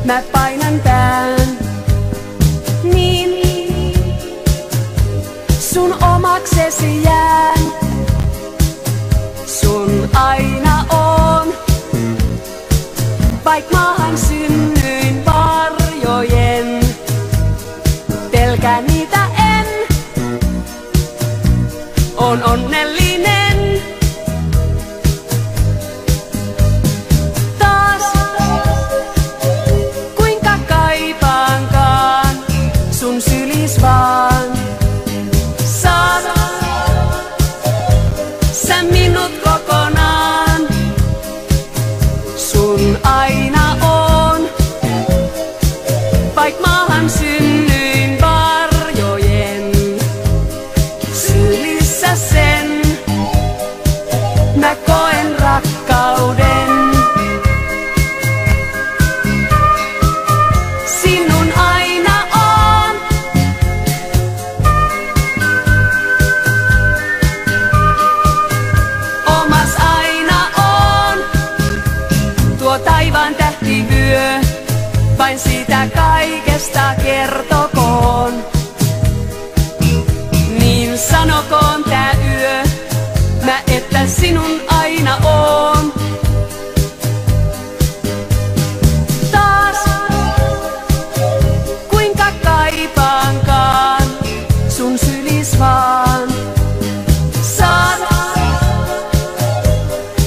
mä painan pään. Niin sun omaksesi jään. Sun aina on, vaik maahan synnyin varjojen. Pelkää niitä en, on onnellinen. Taas, kuinka kaipaankaan sun sylis vaan. Saat sä minut kokonaan. Sun aina on, vaik maahan synnyin varjojen. Sylissä sen mä koen rakkauden. Sinun aina on. Omas aina on. Tuo taivaan tähtivyö, vain siitä kaikesta kertokoon. Niin sanokoon tää yö, mä että sinun aina oon. Taas, kuinka kaipaankaan sun sylis vaan. Saat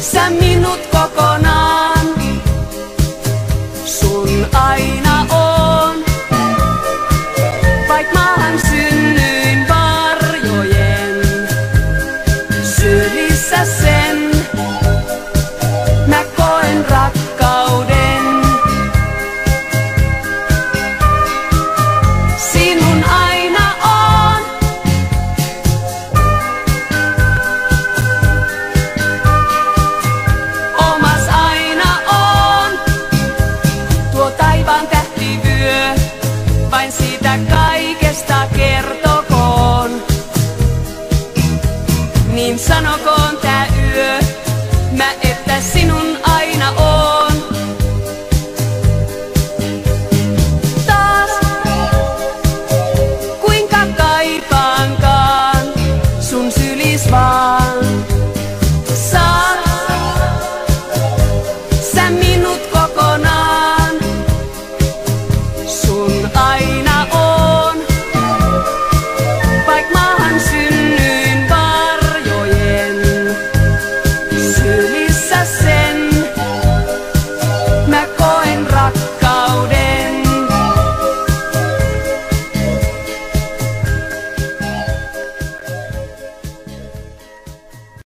sä minut kokonaan. Sun aina